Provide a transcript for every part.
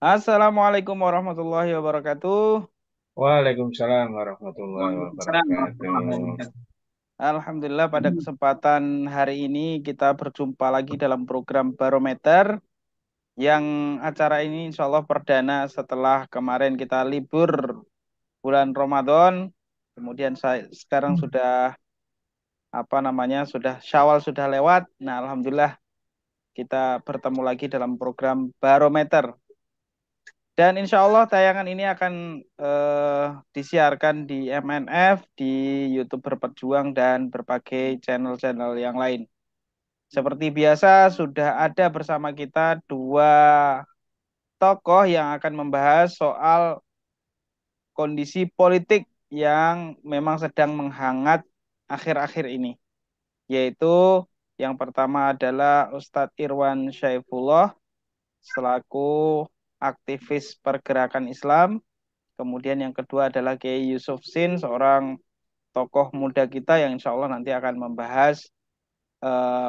Assalamualaikum warahmatullahi wabarakatuh. Waalaikumsalam warahmatullahi Waalaikumsalam warahmatullahi wabarakatuh. wabarakatuh. Alhamdulillah pada kesempatan hari ini kita berjumpa lagi dalam program Barometer yang acara ini insya Allah perdana setelah kemarin kita libur bulan Ramadan. Kemudian sekarang sudah sudah Syawal sudah lewat. Nah, Alhamdulillah kita bertemu lagi dalam program Barometer. Dan insya Allah tayangan ini akan disiarkan di MNF, di YouTube Berpejuang, dan berbagai channel-channel yang lain. Seperti biasa, sudah ada bersama kita dua tokoh yang akan membahas soal kondisi politik yang memang sedang menghangat akhir-akhir ini. Yaitu yang pertama adalah Ustadz Irwan Syaifullah selaku aktivis pergerakan Islam. Kemudian yang kedua adalah Kiai Yusuf Sin, seorang tokoh muda kita yang insya Allah nanti akan membahas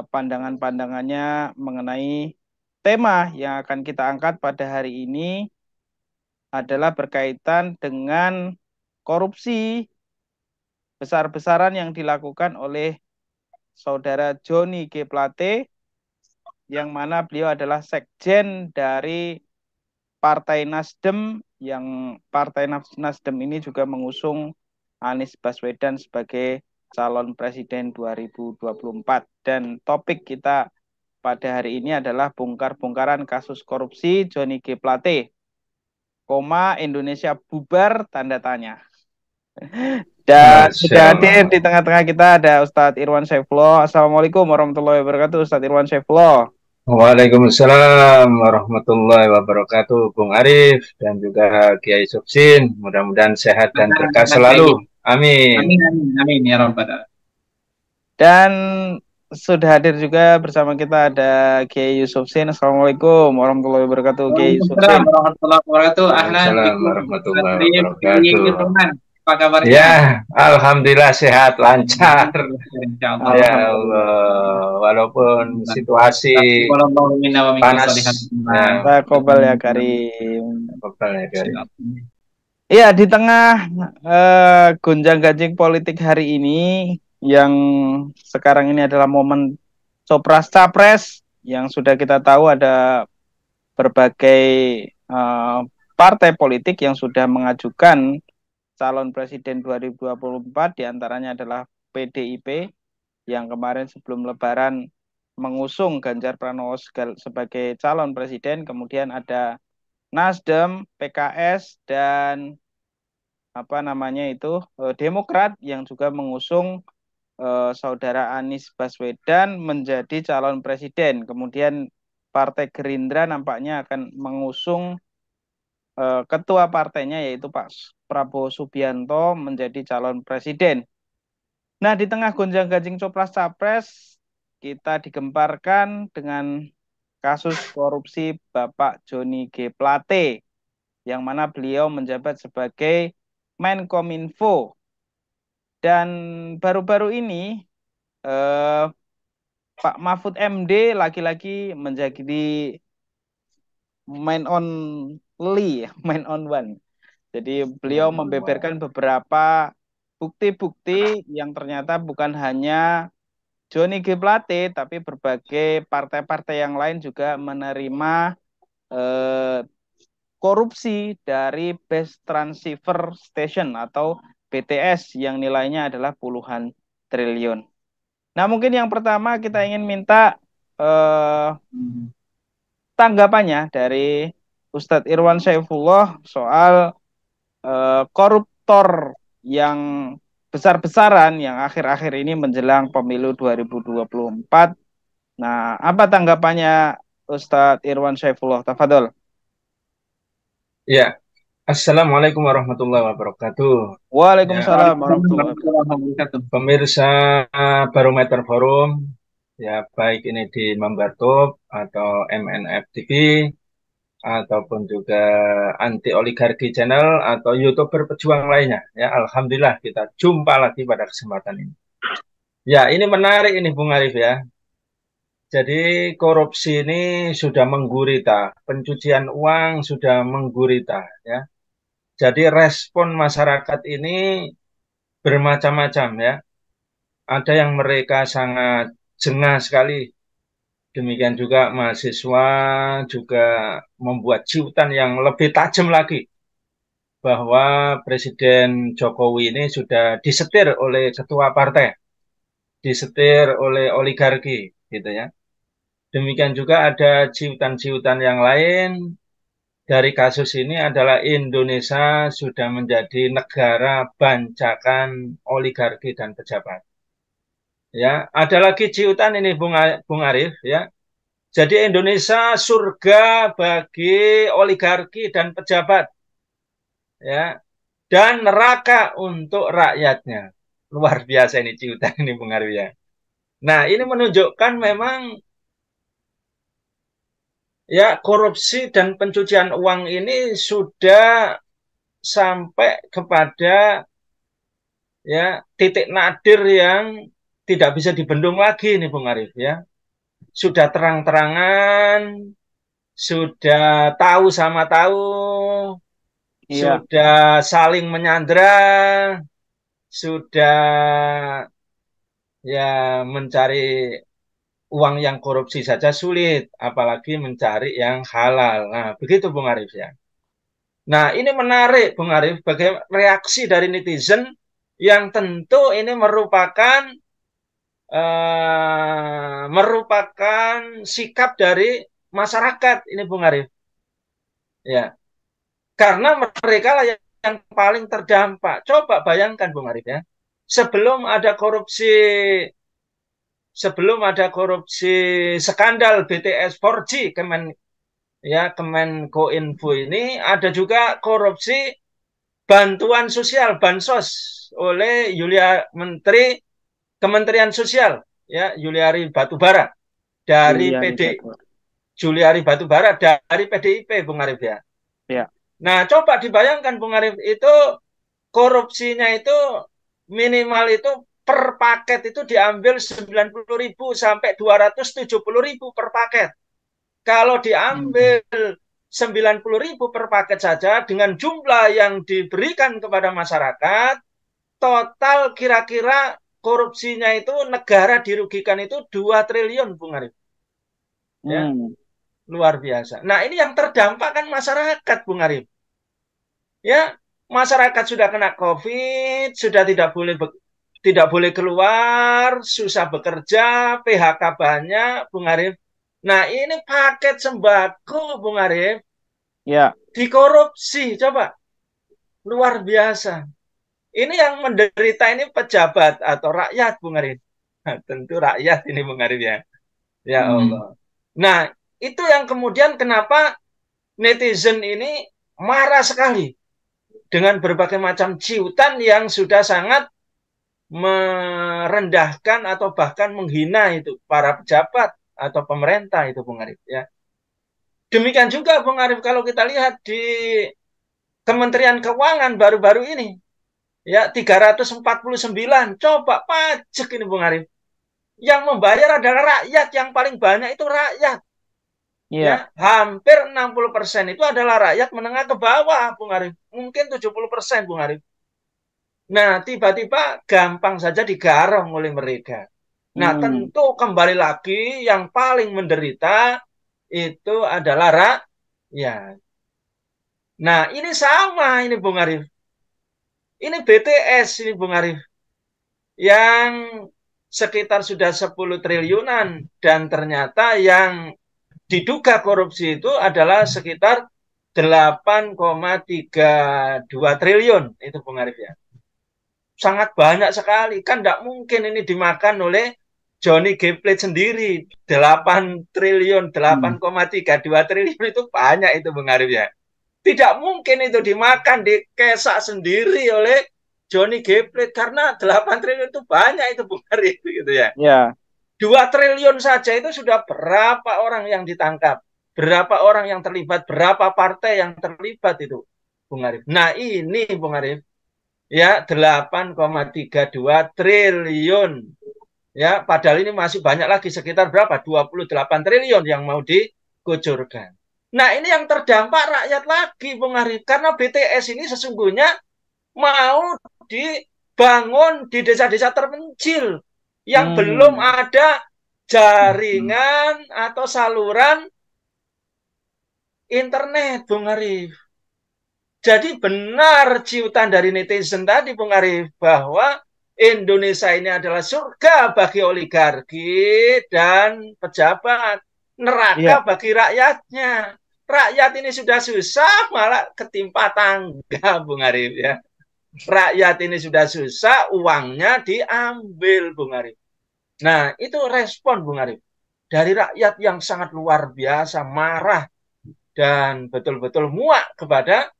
pandangan-pandangannya mengenai tema yang akan kita angkat pada hari ini adalah berkaitan dengan korupsi besar-besaran yang dilakukan oleh saudara Joni G. Plate, yang mana beliau adalah sekjen dari Partai Nasdem, yang Partai Nasdem ini juga mengusung Anies Baswedan sebagai calon presiden 2024. Dan topik kita pada hari ini adalah bongkar-bongkaran kasus korupsi Joni G. Plate, Indonesia bubar, tanda tanya. Dan Masya sudah hadir Allah. di tengah-tengah kita ada Ustadz Irwan Saifullah. Assalamualaikum warahmatullahi wabarakatuh, Ustadz Irwan Saifullah. Waalaikumsalam warahmatullahi wabarakatuh, Bung Arif dan juga Kiai Subsin. Mudah-mudahan sehat dan berkah Sangat selalu. baik. Amin. Amin, amin, amin ya Rabbal Alamin. Dan sudah hadir juga bersama kita ada Kiai Yusuf Sin. Assalamualaikum warahmatullahi wabarakatuh, Kiai Yusuf Waalaikumsalam Sin. warahmatullahi wabarakatuh. Ahlan Waalaikumsalam bikum Mas warahmatullahi Rif, wabarakatuh. Irman. Apa kabarnya? Ya, Alhamdulillah sehat, lancar. Insyaallah. Ya Alhamdulillah. Allah, walaupun situasi Taqabbalallahu minna wa minkum shalihat panas, amal. ya, Takobal ya Karim. ya, Karim. Iya, di tengah gonjang-ganjing politik hari ini yang sekarang ini adalah momen Copras Capres yang sudah kita tahu ada berbagai eh, partai politik yang sudah mengajukan calon presiden 2024, diantaranya adalah PDIP yang kemarin sebelum Lebaran mengusung Ganjar Pranowo sebagai calon presiden, kemudian ada Nasdem, PKS, dan Demokrat yang juga mengusung saudara Anies Baswedan menjadi calon presiden. Kemudian Partai Gerindra nampaknya akan mengusung ketua partainya yaitu Pak Prabowo Subianto menjadi calon presiden. Nah, di tengah gonjang-ganjing copras capres, kita digemparkan dengan kasus korupsi Bapak Joni G. Plate, yang mana beliau menjabat sebagai Menkominfo. Dan baru-baru ini eh, Pak Mahfud MD lagi-lagi menjadi main on main on one. Jadi beliau membeberkan beberapa bukti-bukti yang ternyata bukan hanya Joni G. Plate, tapi berbagai partai-partai yang lain juga menerima eh, korupsi dari Best Transceiver Station atau BTS yang nilainya adalah puluhan triliun. Nah, mungkin yang pertama kita ingin minta eh, tanggapannya dari Ustadz Irwan Saifullah soal koruptor yang besar-besaran yang akhir-akhir ini menjelang pemilu 2024. Nah, apa tanggapannya Ustadz Irwan Saifullah? Tafadol. Ya, Assalamualaikum warahmatullahi wabarakatuh. Ya, Waalaikumsalam warahmatullahi wabarakatuh. Waalaikumsalam warahmatullahi wabarakatuh. pemirsa Barometer Forum, ya baik ini di Membertube atau MNF TV ataupun juga anti oligarki channel atau YouTuber pejuang lainnya. Ya, alhamdulillah kita jumpa lagi pada kesempatan ini. Ya, ini menarik ini Bung Arif ya. Jadi korupsi ini sudah menggurita, pencucian uang sudah menggurita, ya. Jadi respon masyarakat ini bermacam-macam, ya. Ada yang mereka sangat jengah sekali. Demikian juga mahasiswa juga membuat ciutan yang lebih tajam lagi bahwa Presiden Jokowi ini sudah disetir oleh ketua partai, disetir oleh oligarki, gitu ya. Demikian juga ada ciutan-ciutan yang lain dari kasus ini adalah Indonesia sudah menjadi negara bancakan oligarki dan pejabat. Ya, ada lagi ciutan ini Bung Arif, ya. Jadi Indonesia surga bagi oligarki dan pejabat, ya, dan neraka untuk rakyatnya. Luar biasa ini ciutan ini Bung Arif, ya. Nah, ini menunjukkan memang ya korupsi dan pencucian uang ini sudah sampai kepada ya titik nadir yang tidak bisa dibendung lagi nih Bung Arif, ya. Sudah terang-terangan, sudah tahu sama tahu, Iya, sudah saling menyandra, sudah ya mencari uang yang korupsi saja sulit, apalagi mencari yang halal. Nah, begitu Bung Arif, ya. Nah, ini menarik Bung Arif, bagaimana reaksi dari netizen yang tentu ini merupakan sikap dari masyarakat ini Bung Arif. Ya, karena mereka lah yang paling terdampak. Coba bayangkan Bung Arif, ya. Sebelum ada korupsi sebelum ada korupsi skandal BTS 4G Kemenkominfo ini ada juga korupsi bantuan sosial bansos oleh Menteri Kementerian Sosial, ya, Juliari Batubara dari Juliari PD Batubara. Juliari Batubara dari PDIP Bung Arif, ya. Ya. Nah, coba dibayangkan Bung Arif, itu korupsinya itu minimal itu per paket itu diambil 90.000 sampai 270.000 per paket. Kalau diambil 90.000 per paket saja dengan jumlah yang diberikan kepada masyarakat, total kira-kira korupsinya itu negara dirugikan itu 2 triliun Bung Arif. Ya, luar biasa. Nah, ini yang terdampak kan masyarakat Bung Arif. Ya, masyarakat sudah kena COVID, sudah tidak boleh keluar, susah bekerja, PHK banyak, Bung Arif. Nah, ini paket sembako, Bung Arif, Ya. dikorupsi, coba. Luar biasa. Ini yang menderita ini pejabat atau rakyat, Bung Arif. Nah, tentu rakyat ini, Bung Arif, ya. Ya Allah. Nah, itu yang kemudian kenapa netizen ini marah sekali dengan berbagai macam ciutan yang sudah sangat merendahkan atau bahkan menghina itu para pejabat atau pemerintah itu Bung Arif, ya. Demikian juga Bung Arif kalau kita lihat di Kementerian Keuangan baru-baru ini, ya, 349 coba pajak ini Bung Arif. Yang membayar adalah rakyat, yang paling banyak itu rakyat. Ya, hampir 60% itu adalah rakyat menengah ke bawah Bung Arif. Mungkin 70% Bung Arif. Nah, tiba-tiba gampang saja digarong oleh mereka. Nah, tentu kembali lagi yang paling menderita itu adalah rakyat. Nah, ini sama ini Bung Arif. Ini BTS ini Bung Arif. Yang sekitar sudah 10 triliunan dan ternyata yang diduga korupsi itu adalah sekitar 8,32 triliun itu Bung Arif, ya. Sangat banyak sekali. Kan tidak mungkin ini dimakan oleh Johnny G. Plate sendiri. 8 triliun, 8,32 triliun itu banyak itu Bung Arif, ya. Tidak mungkin itu dimakan, dikesak sendiri oleh Johnny G. Plate karena 8 triliun itu banyak itu Bung Arif, gitu, ya. Ya. 2 triliun saja itu sudah berapa orang yang ditangkap, berapa orang yang terlibat, berapa partai yang terlibat itu Bung Arif. Nah, ini Bung Arif, ya, 8,32 triliun Ya, padahal ini masih banyak lagi sekitar berapa? 28 triliun yang mau dikucurkan. Nah, ini yang terdampak rakyat lagi, Bung Arif. Karena BTS ini sesungguhnya mau dibangun di desa-desa terpencil yang belum Hmm. ada jaringan atau saluran internet, Bung Arif. Jadi benar ciutan dari netizen tadi, Bung Arif, bahwa Indonesia ini adalah surga bagi oligarki dan pejabat, neraka Iya, bagi rakyatnya. Rakyat ini sudah susah, malah ketimpa tangga, Bung Arif ya. Rakyat ini sudah susah, uangnya diambil, Bung Arif. Nah, itu respon, Bung Arif, dari rakyat yang sangat luar biasa, marah dan betul-betul muak kepada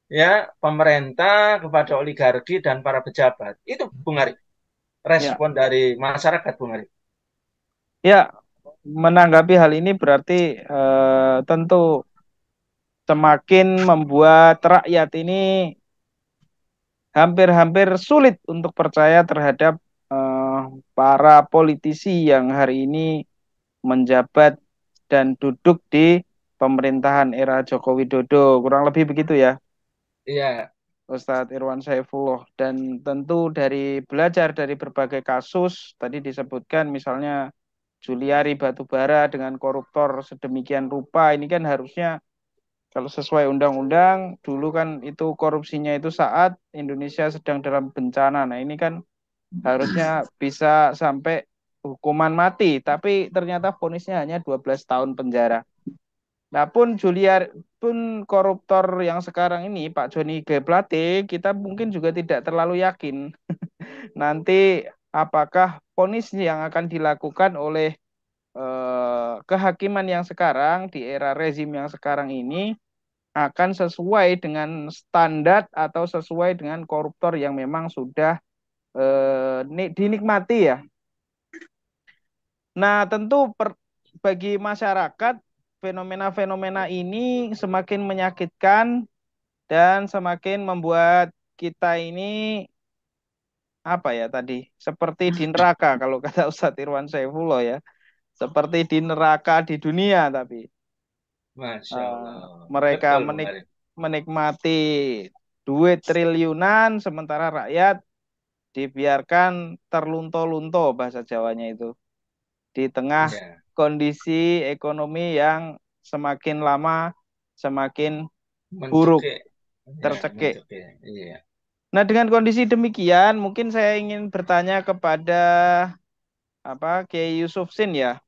ya pemerintah, kepada oligarki dan para pejabat. Itu, Bung Arif, ya, respon dari masyarakat, Bung Arif. ya. Menanggapi hal ini berarti tentu semakin membuat rakyat ini hampir-hampir sulit untuk percaya terhadap eh, para politisi yang hari ini menjabat dan duduk di pemerintahan era Joko Widodo. Kurang lebih begitu ya, Iya, Ustadz Irwan Saifullah. Dan tentu dari belajar dari berbagai kasus, tadi disebutkan misalnya Juliari Batubara dengan koruptor sedemikian rupa, ini kan harusnya kalau sesuai undang-undang, dulu kan itu korupsinya itu saat Indonesia sedang dalam bencana. Nah, ini kan harusnya bisa sampai hukuman mati, tapi ternyata vonisnya hanya 12 tahun penjara. Nah, pun koruptor yang sekarang ini, Pak Joni G. Plate, kita mungkin juga tidak terlalu yakin nanti apakah vonis yang akan dilakukan oleh kehakiman yang sekarang di era rezim yang sekarang ini akan sesuai dengan standar atau sesuai dengan koruptor yang memang sudah dinikmati ya. Nah, tentu bagi masyarakat fenomena-fenomena ini semakin menyakitkan dan semakin membuat kita ini apa ya tadi seperti di neraka kalau kata Ustadz Irwan Saifullah ya, seperti di neraka di dunia tapi Masya eh, Allah. mereka Betul, Bung Arif. menikmati duit triliunan sementara rakyat dibiarkan terlunto-lunto bahasa Jawanya itu di tengah Iya, kondisi ekonomi yang semakin lama semakin buruk, mencekik. Ya, tercekik. mencekik. Iya. Nah, dengan kondisi demikian, mungkin saya ingin bertanya kepada Kiai Yusuf Sin ya.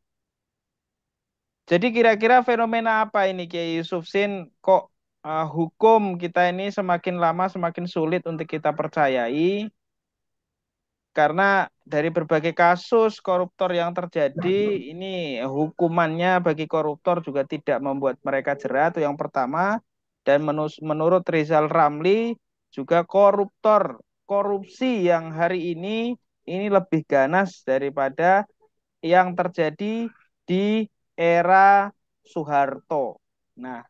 Jadi kira-kira fenomena apa ini Kiai Yusuf Sin? Kok hukum kita ini semakin lama semakin sulit untuk kita percayai? Karena dari berbagai kasus koruptor yang terjadi, ini hukumannya bagi koruptor juga tidak membuat mereka jerat, itu yang pertama. Dan menurut Rizal Ramli, juga korupsi yang hari ini lebih ganas daripada yang terjadi di era Soeharto. Nah,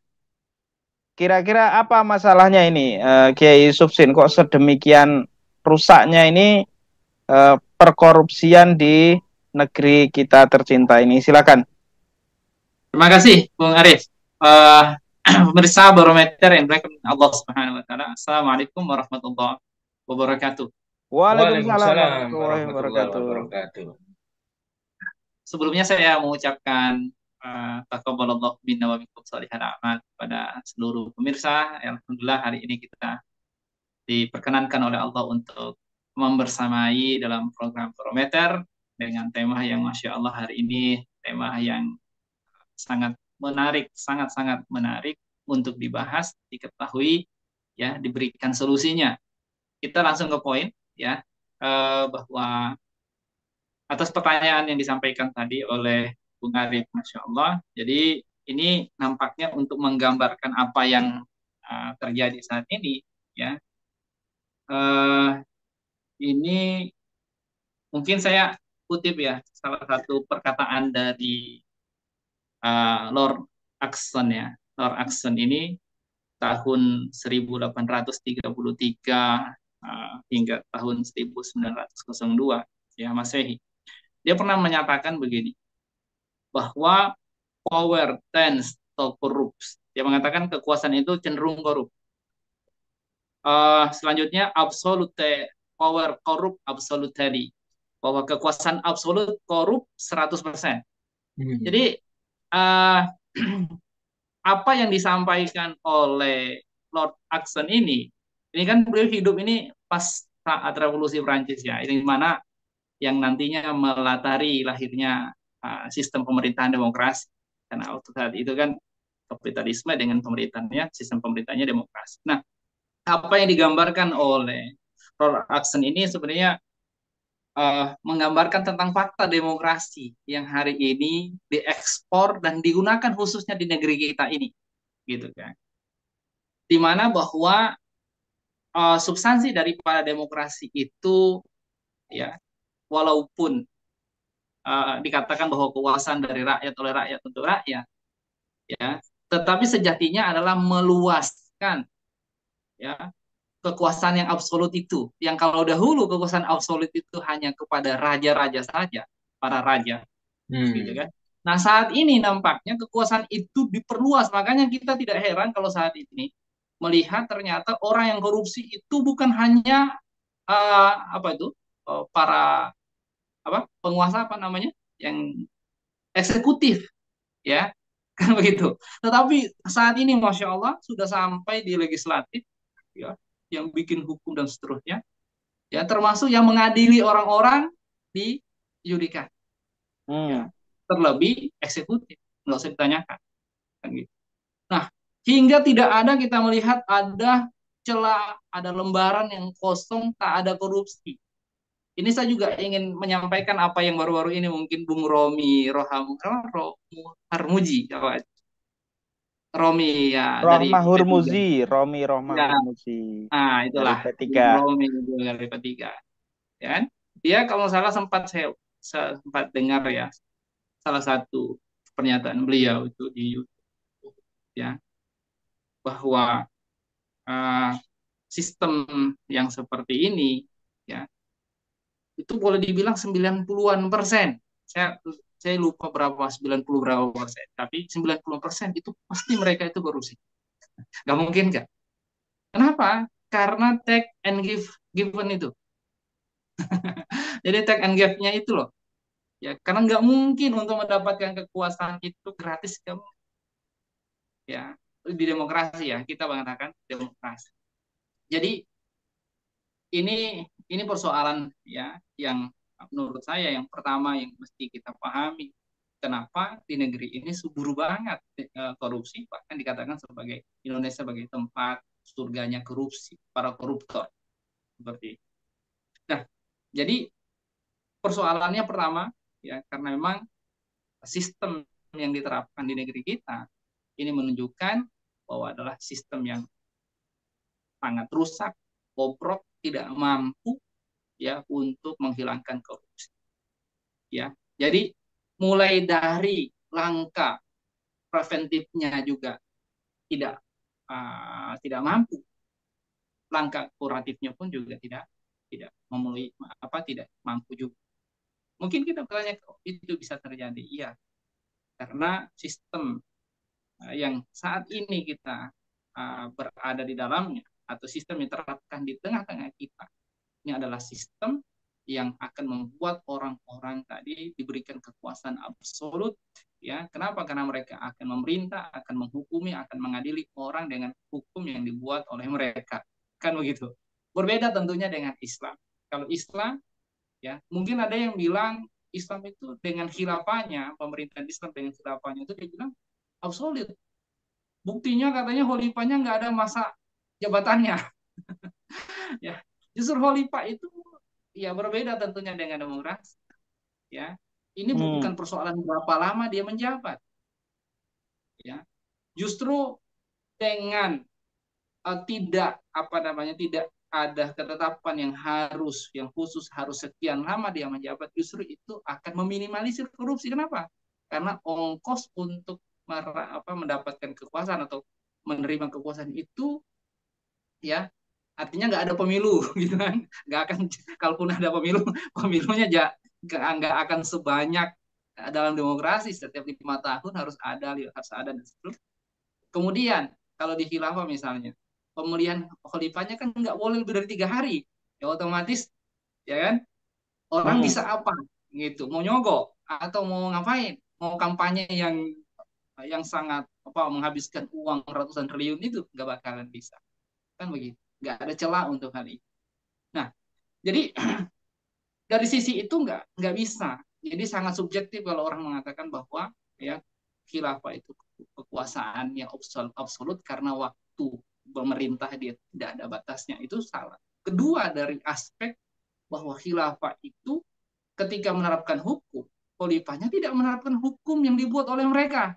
kira-kira apa masalahnya ini, Kiai Yusuf Sin? Kok sedemikian rusaknya ini perkorupsian di negeri kita tercinta ini. Silakan. Terima kasih, Bung Arif. Pemirsa Barometer yang dimuliakan Allah Subhanahu wa taala. Assalamualaikum warahmatullahi wabarakatuh. Waalaikumsalam Waalaikumsalam warahmatullahi warahmatullahi wabarakatuh. wabarakatuh. Sebelumnya saya mengucapkan taqabbalallahu minna wa minkum shalihan a'mal kepada seluruh pemirsa. Alhamdulillah hari ini kita diperkenankan oleh Allah untuk membersamai dalam program Barometer dengan tema yang Masya Allah hari ini tema yang sangat menarik, sangat-sangat menarik untuk dibahas, diketahui, ya, diberikan solusinya. Kita langsung ke poin, ya, bahwa atas pertanyaan yang disampaikan tadi oleh Bung Arif, Masya Allah. Jadi ini nampaknya untuk menggambarkan apa yang terjadi saat ini, ya. Uh, ini mungkin saya kutip ya salah satu perkataan dari Lord Acton ya. Lord Acton ini tahun 1833 hingga tahun 1902 ya Masehi. Dia pernah menyatakan begini, bahwa power tends to corrupt. Dia mengatakan kekuasaan itu cenderung korup. Selanjutnya, absolute power corrupt absolutely. Bahwa kekuasaan absolut korup 100%. Jadi uh, apa yang disampaikan oleh Lord Acton ini kan beliau hidup ini pas saat revolusi Prancis ya, ini mana yang nantinya melatari lahirnya sistem pemerintahan demokrasi. Karena waktu saat itu kan kapitalisme dengan pemerintahnya, sistem pemerintahnya demokrasi. Nah, apa yang digambarkan oleh Lord Acton ini sebenarnya menggambarkan tentang fakta demokrasi yang hari ini diekspor dan digunakan khususnya di negeri kita ini, gitu kan. Di mana bahwa substansi daripada demokrasi itu ya, walaupun dikatakan bahwa kekuasaan dari rakyat oleh rakyat untuk rakyat, ya, tetapi sejatinya adalah meluaskan ya kekuasaan yang absolut itu. Yang kalau dahulu kekuasaan absolut itu hanya kepada raja-raja saja, para raja, gitu kan. Nah, saat ini nampaknya kekuasaan itu diperluas. Makanya kita tidak heran kalau saat ini melihat ternyata orang yang korupsi itu bukan hanya para penguasa yang eksekutif, ya kan begitu. Tetapi saat ini masya Allah sudah sampai di legislatif, ya, yang bikin hukum dan seterusnya, ya, termasuk yang mengadili orang-orang di yudikatif, ya, terlebih eksekutif, nggak usah ditanyakan, kan gitu. Nah, hingga tidak ada kita melihat ada celah, ada lembaran yang kosong, tak ada korupsi. Ini saya juga ingin menyampaikan apa yang baru-baru ini mungkin Bung Romi Harmuji, Romi ya dari Rohmah P3. Hurmuzi, Rohmah Ya, Hurmuzi dari itulah Bung P3. Romi dari P3. Ya kan? Dia kalau salah saya sempat dengar ya salah satu pernyataan beliau itu di YouTube, ya, bahwa uh, sistem yang seperti ini, ya, itu boleh dibilang 90-an%. Saya lupa berapa, 90 berapa persen, tapi 90% itu pasti mereka itu korupsi. Gak mungkin kan? Kenapa? Karena take and given itu. Jadi take and give-nya itu loh. Ya, karena nggak mungkin untuk mendapatkan kekuasaan itu gratis, kamu, ya, di demokrasi ya, kita mengatakan demokrasi. Jadi ini persoalan ya yang menurut saya yang pertama yang mesti kita pahami, kenapa di negeri ini subur banget korupsi, bahkan dikatakan sebagai Indonesia sebagai tempat surganya korupsi, para koruptor seperti itu. Nah, jadi persoalannya pertama ya karena memang sistem yang diterapkan di negeri kita ini menunjukkan bahwa adalah sistem yang sangat rusak, bobrok, tidak mampu ya untuk menghilangkan korupsi. Ya, jadi mulai dari langkah preventifnya juga tidak mampu, langkah kuratifnya pun juga tidak memenuhi tidak mampu juga. Mungkin kita bertanya itu bisa terjadi, iya, karena sistem yang saat ini kita berada di dalamnya atau sistem yang diterapkan di tengah-tengah kita ini adalah sistem yang akan membuat orang-orang tadi diberikan kekuasaan absolut, ya. Kenapa? Karena mereka akan memerintah, akan menghukumi, akan mengadili orang dengan hukum yang dibuat oleh mereka, kan begitu. Berbeda tentunya dengan Islam. Kalau Islam, ya, mungkin ada yang bilang Islam itu dengan khilafahnya, pemerintahan Islam dengan khilafahnya itu dia bilang absolut. Buktinya katanya khalifahnya nggak ada masa jabatannya. Ya, justru khalifah itu ya berbeda tentunya dengan demokrasi. Ya, ini bukan persoalan berapa lama dia menjabat. Ya, justru dengan tidak ada ketetapan yang khusus harus sekian lama dia menjabat, justru itu akan meminimalisir korupsi. Kenapa? Karena ongkos untuk mendapatkan kekuasaan atau menerima kekuasaan itu, ya, artinya nggak ada pemilu gitu kan, nggak akan, kalaupun ada pemilunya nggak akan sebanyak dalam demokrasi setiap 5 tahun harus ada dan seterusnya. Kemudian kalau di khilafah misalnya pemilihan khalifahnya kan nggak boleh lebih dari 3 hari, ya otomatis ya kan orang Hmm. bisa apa gitu, mau nyogok atau mau ngapain, mau kampanye yang sangat apa menghabiskan uang ratusan triliun itu nggak bakalan bisa, kan begitu, nggak ada celah untuk hal ini. Nah, jadi dari sisi itu nggak bisa. Jadi sangat subjektif kalau orang mengatakan bahwa ya khilafah itu kekuasaan yang absolut karena waktu pemerintah dia tidak ada batasnya, itu salah. Kedua, dari aspek bahwa khilafah itu ketika menerapkan hukum, khalifahnya tidak menerapkan hukum yang dibuat oleh mereka,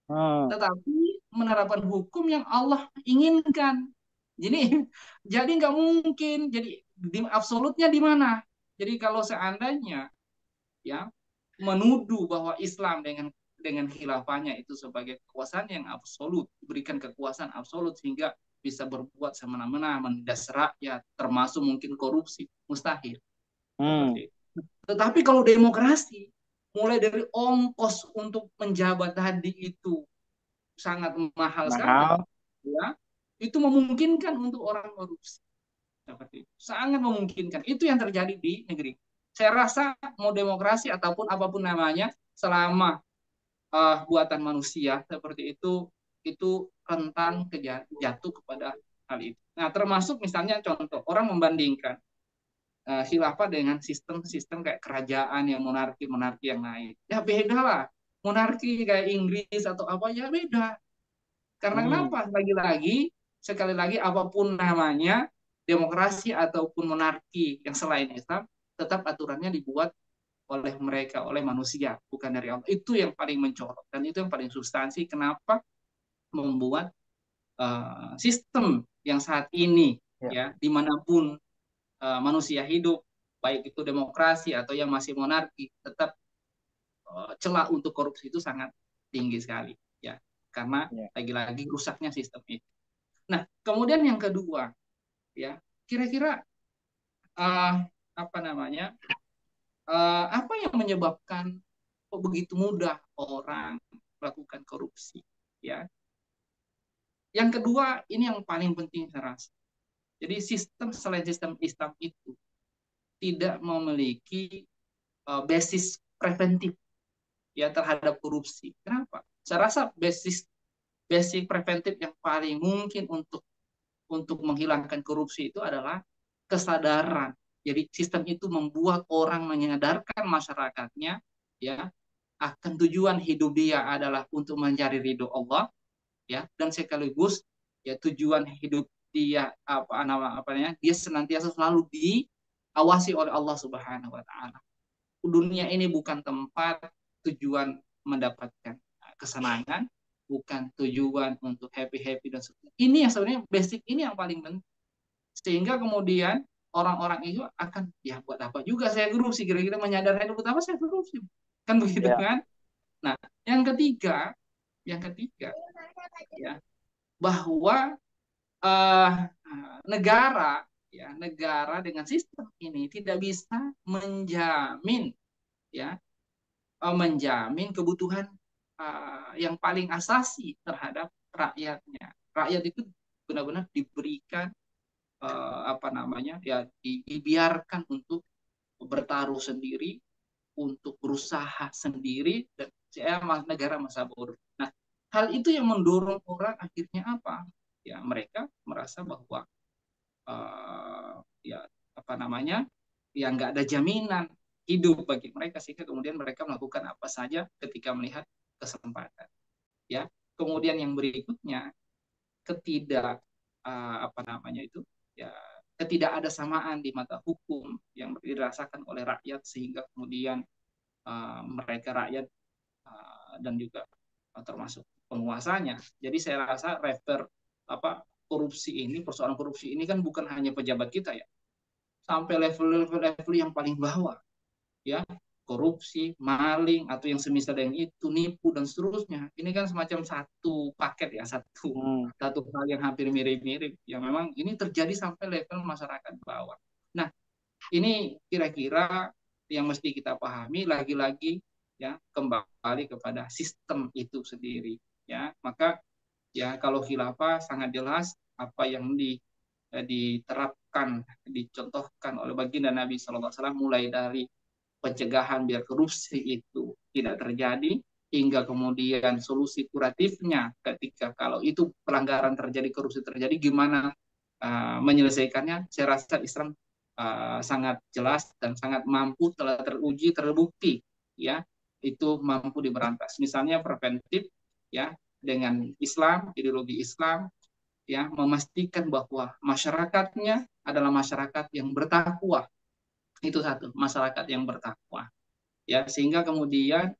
Hmm. tetapi menerapkan hukum yang Allah inginkan. Jadi jadi nggak mungkin. Jadi absolutnya di mana? Jadi kalau seandainya ya menuduh bahwa Islam dengan khilafahnya itu sebagai kekuasaan yang absolut, diberikan kekuasaan absolut sehingga bisa berbuat semena-mena, menindas rakyat, termasuk mungkin korupsi, mustahil Hmm. seperti itu. Tetapi kalau demokrasi, mulai dari ongkos untuk menjabat tadi itu sangat mahal sekali, Mahal. ya, itu memungkinkan untuk orang korupsi seperti itu, sangat memungkinkan. Itu yang terjadi di negeri. Saya rasa mau demokrasi ataupun apapun namanya, selama buatan manusia seperti itu rentan jatuh kepada hal itu. Nah, termasuk misalnya contoh orang membandingkan khilafah dengan sistem-sistem kayak kerajaan yang monarki-monarki yang lain. Ya beda lah. Monarki kayak Inggris atau apa ya beda. Karena Hmm. kenapa? Lagi-lagi, sekali lagi apapun namanya, demokrasi ataupun monarki yang selain Islam, tetap aturannya dibuat oleh mereka, oleh manusia, bukan dari Allah. Itu yang paling mencolok dan itu yang paling substansi. Kenapa membuat sistem yang saat ini Ya. ya dimanapun manusia hidup, baik itu demokrasi atau yang masih monarki, tetap celah untuk korupsi itu sangat tinggi sekali, ya, karena Ya. lagi-lagi rusaknya sistem itu. Nah, kemudian yang kedua, ya, kira-kira uh, apa namanya, apa yang menyebabkan kok begitu mudah orang melakukan korupsi, ya? Yang kedua, ini yang paling penting saya rasa. Jadi selain sistem Islam itu tidak memiliki basis preventif ya terhadap korupsi. Kenapa? Saya rasa basic preventif yang paling mungkin untuk menghilangkan korupsi itu adalah kesadaran. Jadi sistem itu membuat orang menyadarkan masyarakatnya ya akan tujuan hidup dia adalah untuk mencari ridho Allah, ya, dan sekaligus ya tujuan hidup dia namanya dia senantiasa selalu diawasi oleh Allah Subhanahu wa taala. Dunia ini bukan tempat tujuan mendapatkan kesenangan, bukan tujuan untuk happy-happy dan sebagainya. Ini yang sebenarnya basic, ini yang paling penting. Sehingga kemudian orang-orang itu akan, ya buat apa juga saya korupsi, kira-kira menyadarkan buat apa saya korupsi. Kan begitu Ya. kan? Nah, yang ketiga ya bahwa uh, negara dengan sistem ini tidak bisa menjamin ya menjamin kebutuhan yang paling asasi terhadap rakyatnya. Rakyat itu benar-benar diberikan apa namanya ya dibiarkan untuk bertaruh sendiri, untuk berusaha sendiri dan negara masa bodoh. Nah, hal itu yang mendorong orang akhirnya apa? Ya mereka merasa bahwa ya apa namanya yang nggak ada jaminan hidup bagi mereka sehingga kemudian mereka melakukan apa saja ketika melihat kesempatan, ya. Kemudian yang berikutnya ketidak apa namanya itu ya ketidak ada samaan di mata hukum yang dirasakan oleh rakyat sehingga kemudian mereka rakyat dan juga termasuk penguasanya. Jadi saya rasa persoalan korupsi ini kan bukan hanya pejabat kita ya, sampai level yang paling bawah ya, korupsi, maling atau yang semisal dengan itu, nipu dan seterusnya. Ini kan semacam satu paket ya, satu Hmm. satu hal yang hampir mirip-mirip. Yang memang ini terjadi sampai level masyarakat bawah. Nah, ini kira-kira yang mesti kita pahami lagi-lagi ya kembali kepada sistem itu sendiri ya. Maka ya kalau khilafah sangat jelas apa yang diterapkan, dicontohkan oleh baginda Nabi SAW mulai dari pencegahan biar korupsi itu tidak terjadi hingga kemudian solusi kuratifnya ketika kalau itu pelanggaran terjadi, korupsi terjadi, gimana menyelesaikannya. Saya rasa Islam sangat jelas dan sangat mampu, telah teruji, terbukti ya itu mampu diberantas. Misalnya preventif ya dengan Islam, ideologi Islam ya memastikan bahwa masyarakatnya adalah masyarakat yang bertakwa. Itu satu, masyarakat yang bertakwa ya, sehingga kemudian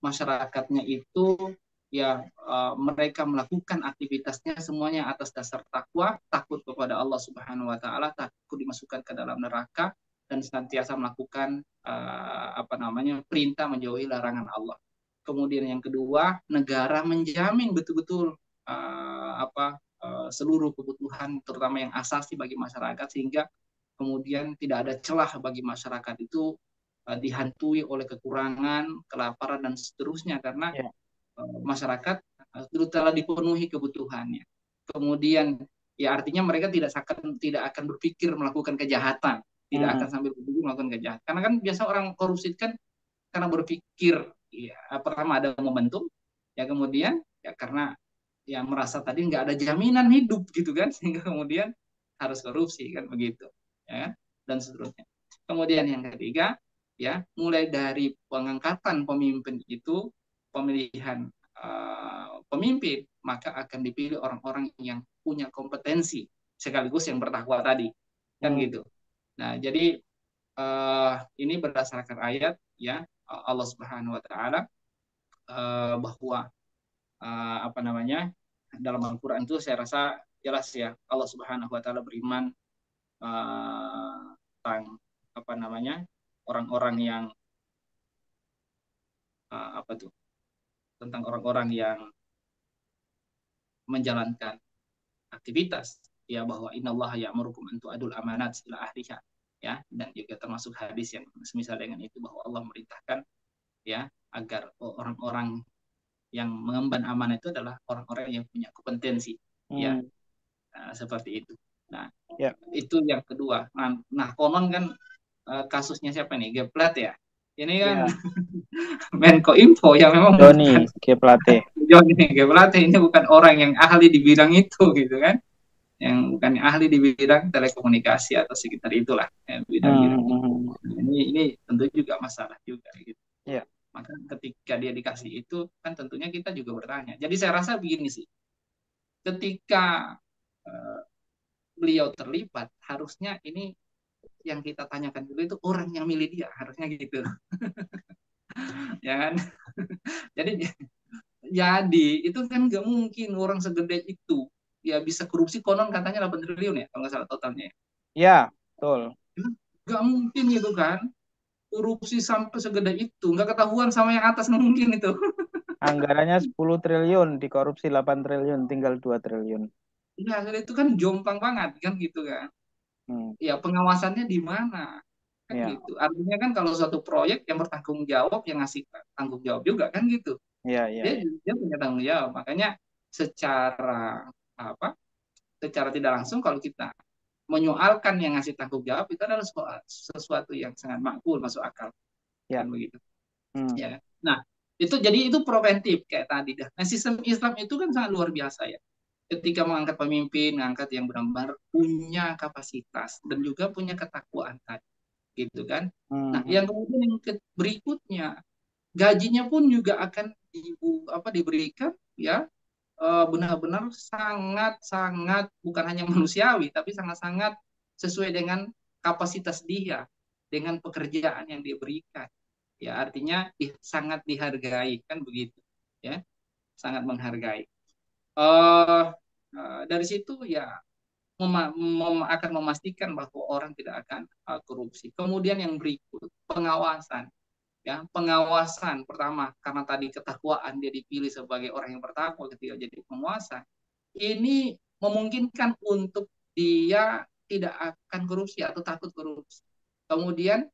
masyarakatnya itu ya mereka melakukan aktivitasnya semuanya atas dasar takwa, takut kepada Allah Subhanahu wa taala, takut dimasukkan ke dalam neraka, dan senantiasa melakukan perintah menjauhi larangan Allah. Kemudian yang kedua, negara menjamin betul-betul seluruh kebutuhan terutama yang asasi bagi masyarakat, sehingga kemudian tidak ada celah bagi masyarakat itu dihantui oleh kekurangan, kelaparan dan seterusnya, karena Ya. masyarakat telah dipenuhi kebutuhannya. Kemudian ya artinya mereka tidak akan berpikir melakukan kejahatan, tidak akan sambil berpikir melakukan kejahatan. Karena kan biasa orang korupsi kan karena berpikir ya pertama ada momentum, ya kemudian ya karena ya merasa tadi nggak ada jaminan hidup gitu kan, sehingga kemudian harus korupsi kan begitu ya, dan seterusnya. Kemudian yang ketiga ya mulai dari pengangkatan pemimpin itu, pemilihan pemimpin, maka akan dipilih orang-orang yang punya kompetensi sekaligus yang bertakwa tadi kan gitu. Nah jadi ini berdasarkan ayat ya Allah Subhanahu Wa Taala bahwa dalam Al-Quran itu saya rasa jelas ya Allah Subhanahu Wa Taala beriman tentang orang-orang yang tentang orang-orang yang menjalankan aktivitas ya, bahwa innallaha ya'murukum an tu'adul amanat ila ahliha ya, dan juga termasuk hadis yang semisal dengan itu bahwa Allah merintahkan ya agar orang-orang yang mengemban amanah itu adalah orang-orang yang punya kompetensi ya. Seperti itu. Nah ya. Itu yang kedua. Nah konon kan kasusnya siapa nih, Geplat ya ini kan ya. Menko Info yang memang Joni G Plate ini bukan orang yang ahli di bidang itu gitu kan, yang bukan ahli di bidang telekomunikasi atau sekitar itulah ya, bidang-bidang ini tentu juga masalah juga gitu ya. Maka ketika dia dikasih itu kan tentunya kita juga bertanya. Jadi saya rasa begini sih, ketika beliau terlibat harusnya ini yang kita tanyakan dulu itu orang yang milih dia, harusnya gitu. Ya kan? Jadi itu kan nggak mungkin orang segede itu ya bisa korupsi, konon katanya 8 triliun ya kalau nggak salah totalnya. Ya, betul. Nggak mungkin gitu kan, korupsi sampai segede itu, nggak ketahuan sama yang atas, nggak mungkin itu. Anggarannya 10 triliun, dikorupsi 8 triliun, tinggal 2 triliun. Ya, itu kan jomplang banget kan gitu kan. Ya pengawasannya di mana? Kan ya. Gitu. Artinya kan kalau suatu proyek yang bertanggung jawab, yang ngasih tanggung jawab juga kan gitu. Ya. Dia punya tanggung jawab. Makanya secara tidak langsung kalau kita menyoalkan yang ngasih tanggung jawab itu adalah sesuatu yang sangat makbul, masuk akal. Ya. Kan begitu. Ya. Nah, itu preventif kayak tadi dah. Nah, sistem Islam itu kan sangat luar biasa ya. Ketika mengangkat pemimpin, mengangkat yang benar-benar punya kapasitas dan juga punya ketakwaan tadi, gitu kan. Nah, yang kemudian yang berikutnya, gajinya pun juga akan diberikan ya benar-benar sangat-sangat bukan hanya manusiawi, tapi sangat-sangat sesuai dengan kapasitas dia, dengan pekerjaan yang dia berikan. Ya, artinya sangat dihargai kan begitu, ya, sangat menghargai. Dari situ ya akan memastikan bahwa orang tidak akan korupsi. Kemudian yang berikut, pengawasan. Ya, pengawasan pertama karena tadi ketakwaan dia dipilih sebagai orang yang bertakwa ketika jadi penguasa. Ini memungkinkan untuk dia tidak akan korupsi atau takut korupsi. Kemudian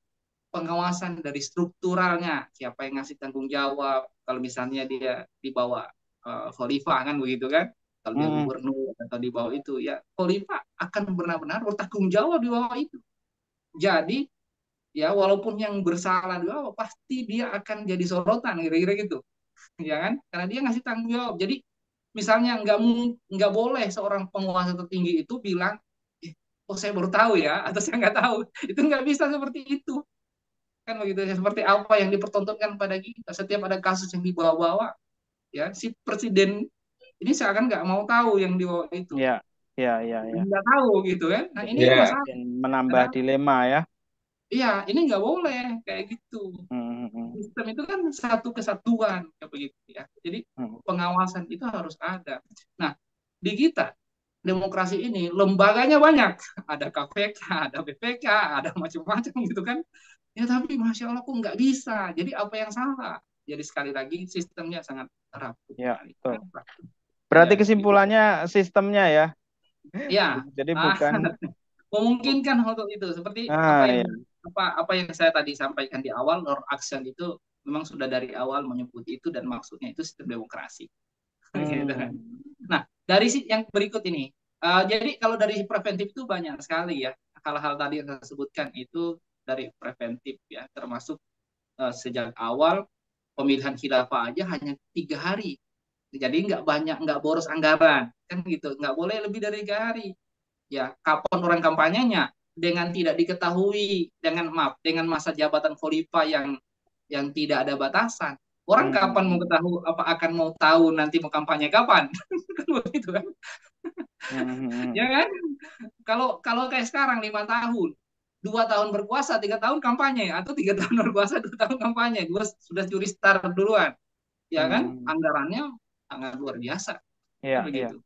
pengawasan dari strukturalnya, siapa yang ngasih tanggung jawab, kalau misalnya dia di bawah khalifah kan begitu kan, kalau dia Hmm. gubernur atau di bawah itu ya khalifah akan benar-benar bertanggung jawab di bawah itu. Jadi ya walaupun yang bersalah di bawah pasti dia akan jadi sorotan kira-kira gitu, ya kan? Karena dia ngasih tanggung jawab. Jadi misalnya nggak boleh seorang penguasa tertinggi itu bilang, oh saya baru tahu ya, atau saya nggak tahu. Itu nggak bisa seperti itu kan begitu ya, seperti apa yang dipertontonkan pada kita setiap ada kasus yang dibawa-bawa, ya si presiden ini seakan nggak mau tahu yang dibawa itu, Ya, ya, ya, ya. nggak tahu gitu kan. Nah ini Ya, masalah. Menambah Karena dilema ya. iya ini nggak boleh kayak gitu. Hmm. Sistem itu kan satu kesatuan kayak begitu ya. Jadi Hmm. pengawasan itu harus ada. Nah di kita demokrasi ini lembaganya banyak, ada KPK, ada BPK, ada macam-macam gitu kan. Ya tapi masya Allah kok nggak bisa. Jadi apa yang salah? Jadi sekali lagi sistemnya sangat rapuh Ya, sekali. betul. Ya Berarti gitu. kesimpulannya sistemnya ya. Ya, Jadi ah, bukan. memungkinkan untuk itu. Seperti Ya. apa yang saya tadi sampaikan di awal, Lord Aksan itu memang sudah dari awal menyebut itu dan maksudnya itu sistem demokrasi. Gitu kan. Hmm. Nah, dari yang berikut ini, jadi kalau dari preventif itu banyak sekali ya hal-hal tadi yang saya sebutkan itu dari preventif ya, termasuk sejak awal pemilihan khilafah aja hanya 3 hari, jadi nggak banyak, nggak boros anggaran kan gitu, nggak boleh lebih dari 3 hari. Ya, kapan orang kampanyenya dengan tidak diketahui, dengan masa jabatan khalifah yang tidak ada batasan. Orang kapan mau Hmm. ketahui, apa akan mau tahu nanti mau kampanye kapan? Kan begitu kan? Ya Hmm. kan? Kalau kalau kayak sekarang 5 tahun, 2 tahun berkuasa, 3 tahun kampanye, atau 3 tahun berkuasa, 2 tahun kampanye, gue sudah curi start duluan, ya kan? Hmm. Anggarannya sangat luar biasa, kan Ya, ya. begitu.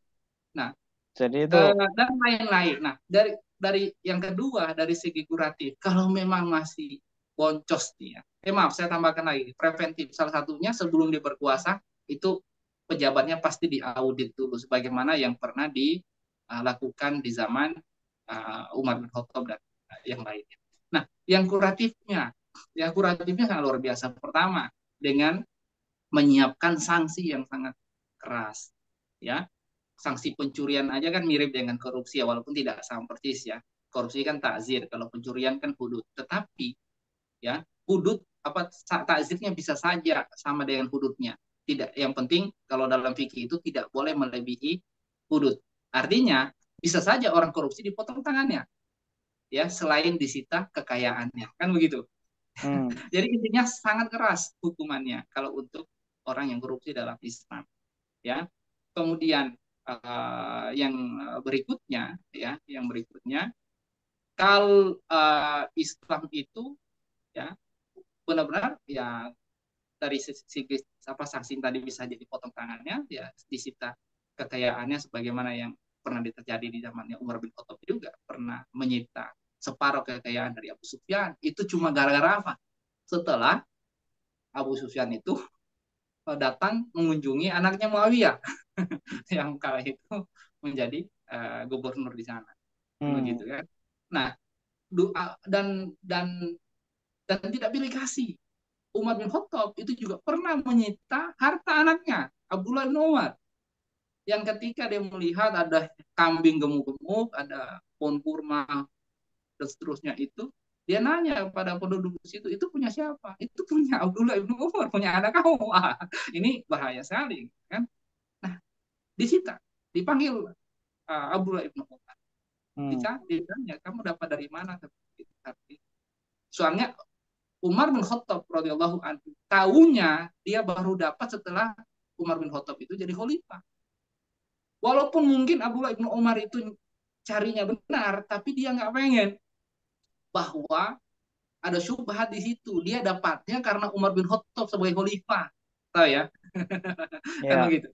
Nah, Jadi itu. dan lain-lain. Nah, dari yang kedua dari segi kuratif, kalau memang masih boncos nih ya, maaf saya tambahkan lagi, preventif salah satunya sebelum dia berkuasa itu pejabatnya pasti diaudit dulu, sebagaimana yang pernah dilakukan di zaman Umar bin Khattab dan yang lainnya. Nah, yang kuratifnya sangat luar biasa. Pertama, dengan menyiapkan sanksi yang sangat keras, ya. Sanksi pencurian aja kan mirip dengan korupsi ya, walaupun tidak sama persis ya. Korupsi kan takzir, kalau pencurian kan hudud. Tetapi ya, hudud apa takzirnya bisa saja sama dengan hududnya. Tidak, yang penting kalau dalam fikih itu tidak boleh melebihi hudud. Artinya bisa saja orang korupsi dipotong tangannya, ya, selain disita kekayaannya, kan begitu. Hmm. Jadi intinya sangat keras hukumannya kalau untuk orang yang korupsi dalam Islam, ya. Kemudian yang berikutnya, ya, yang berikutnya, kalau Islam itu ya benar-benar ya dari segi apa sanksi tadi bisa jadi potong tangannya, ya disita kekayaannya, sebagaimana yang pernah terjadi di zamannya Umar bin Khattab juga pernah menyita separuh kekayaan dari Abu Sufyan. Itu cuma gara-gara apa? Setelah Abu Sufyan itu datang mengunjungi anaknya Muawiyah yang kala itu menjadi gubernur di sana, Hmm. begitu kan. Nah, dan tidak pilih kasih. Umar bin Khattab itu juga pernah menyita harta anaknya Abdullah bin Umar, yang ketika dia melihat ada kambing gemuk-gemuk, ada pohon kurma dan seterusnya, itu dia nanya kepada penduduk situ, itu punya siapa? Itu punya Abdullah bin Umar, punya anak kamu. Wah, ini bahaya sekali kan. Nah, disita, dipanggil Abdullah bin Umar, Hmm. ditanya kamu dapat dari mana? Soalnya Umar bin Khattab radhiyallahu anhu tahunya dia baru dapat setelah Umar bin Khattab itu jadi khalifah. Walaupun mungkin Abdullah bin Umar itu carinya benar, tapi dia nggak pengen bahwa ada syubhat di situ. Dia dapatnya karena Umar bin Khattab sebagai khalifah, tahu ya? Kan Ya. begitu.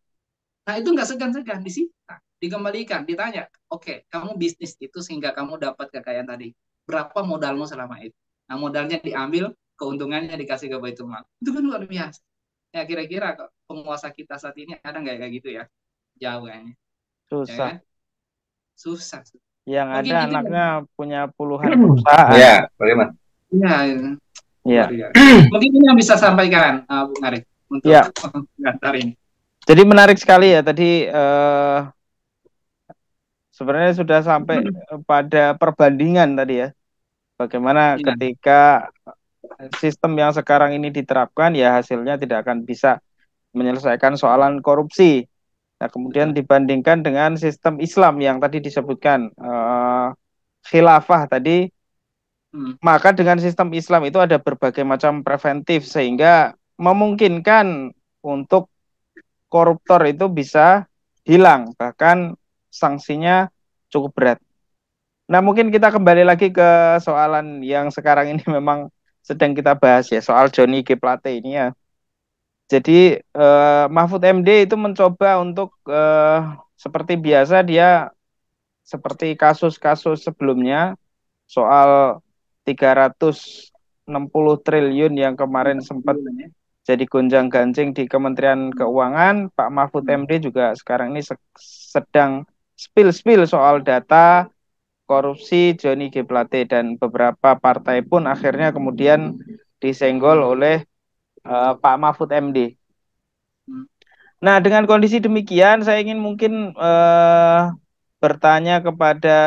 Nah itu nggak segan-segan disita, dikembalikan, ditanya, oke, kamu bisnis itu sehingga kamu dapat kekayaan tadi, berapa modalmu selama itu? Nah modalnya diambil, keuntungannya dikasih ke Baitul Mal. Itu kan luar biasa. Ya kira-kira penguasa kita saat ini ada nggak kayak gitu ya? Jauh kayaknya, ya Susah. kan? Susah. Yang ada Mungkin itu yang anaknya punya puluhan perusahaan. ya, bagaimana? ya, Ya. Luar biasa. Mungkin ini yang bisa sampaikan Bung Arif untuk Ya. pengantar ini. Jadi menarik sekali ya tadi sebenarnya sudah sampai pada perbandingan tadi ya. Bagaimana Iya. ketika sistem yang sekarang ini diterapkan ya hasilnya tidak akan bisa menyelesaikan soalan korupsi. Nah, kemudian dibandingkan dengan sistem Islam yang tadi disebutkan khilafah tadi, maka dengan sistem Islam itu ada berbagai macam preventif sehingga memungkinkan untuk koruptor itu bisa hilang, bahkan sanksinya cukup berat. Nah, mungkin kita kembali lagi ke soalan yang sekarang ini memang sedang kita bahas ya, soal Johnny G. Plate ini ya. Jadi Mahfud MD itu mencoba untuk seperti biasa dia seperti kasus-kasus sebelumnya soal 360 triliun yang kemarin sempat jadi gonjang-ganjing di Kementerian Keuangan. Pak Mahfud MD juga sekarang ini sedang spill soal data korupsi Johnny G. Plate dan beberapa partai pun akhirnya kemudian disenggol oleh Pak Mahfud MD. Nah, dengan kondisi demikian, saya ingin mungkin bertanya kepada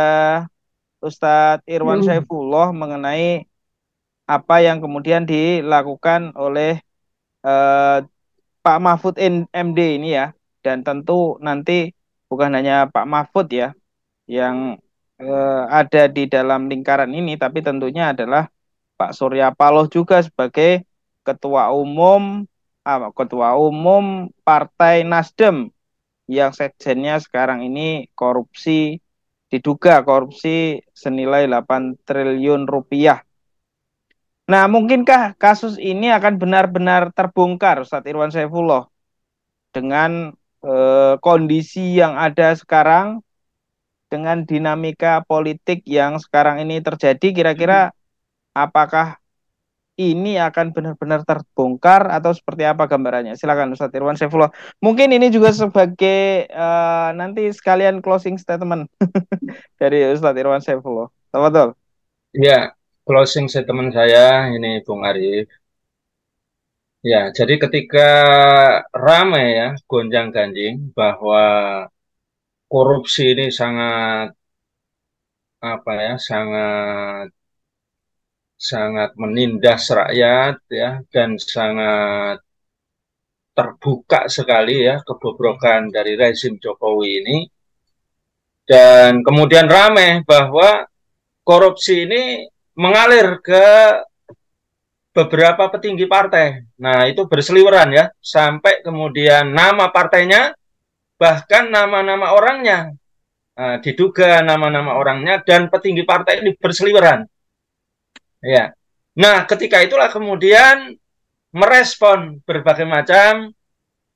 Ustadz Irwan Saifullah mengenai apa yang kemudian dilakukan oleh Pak Mahfud MD ini ya. Dan tentu nanti bukan hanya Pak Mahfud ya yang ada di dalam lingkaran ini, tapi tentunya adalah Pak Surya Paloh juga sebagai ketua umum Partai Nasdem yang sekjennya sekarang ini diduga korupsi senilai 8 triliun rupiah. Nah, mungkinkah kasus ini akan benar-benar terbongkar, Ustadz Irwan Saifullah, dengan kondisi yang ada sekarang, dengan dinamika politik yang sekarang ini terjadi, kira-kira apakah ini akan benar-benar terbongkar atau seperti apa gambarannya? Silakan Ustadz Irwan Saifullah. Mungkin ini juga sebagai nanti sekalian closing statement dari Ustadz Irwan Saifullah. Betul. Ya, closing statement saya ini Bung Arif. Ya, jadi ketika ramai ya gonjang-ganjing bahwa korupsi ini sangat sangat menindas rakyat ya dan sangat terbuka sekali ya kebobrokan dari rezim Jokowi ini, dan kemudian ramai bahwa korupsi ini mengalir ke beberapa petinggi partai. Nah, itu berseliweran ya, sampai kemudian nama partainya, bahkan nama-nama orangnya, diduga nama-nama orangnya dan petinggi partai ini berseliweran. Ya. Nah, ketika itulah kemudian merespon berbagai macam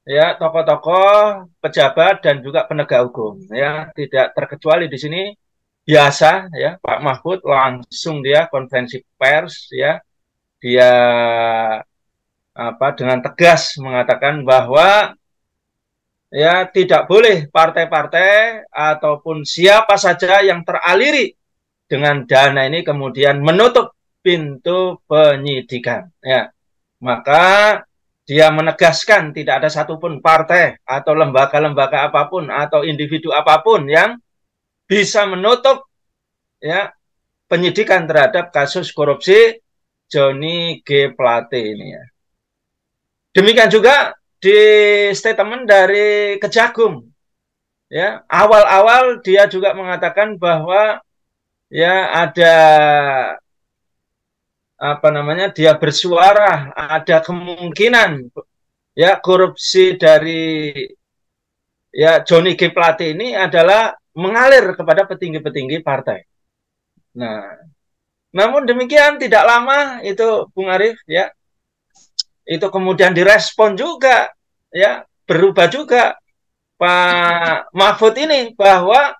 ya tokoh-tokoh, pejabat dan juga penegak hukum ya, tidak terkecuali di sini biasa ya Pak Mahfud langsung dia konferensi pers ya, dia dengan tegas mengatakan bahwa ya tidak boleh partai-partai ataupun siapa saja yang teraliri dengan dana ini kemudian menutup pintu penyidikan ya. Maka dia menegaskan tidak ada satupun partai atau lembaga-lembaga apapun atau individu apapun yang bisa menutup ya penyidikan terhadap kasus korupsi Johnny G. Plate ini ya. Demikian juga di statement dari Kejagung ya, awal-awal dia juga mengatakan bahwa ya ada dia bersuara ada kemungkinan ya korupsi dari ya Johnny G. Plate ini adalah mengalir kepada petinggi-petinggi partai. Nah, namun demikian tidak lama itu Bung Arif ya, itu kemudian direspon juga ya, berubah juga Pak Mahfud ini bahwa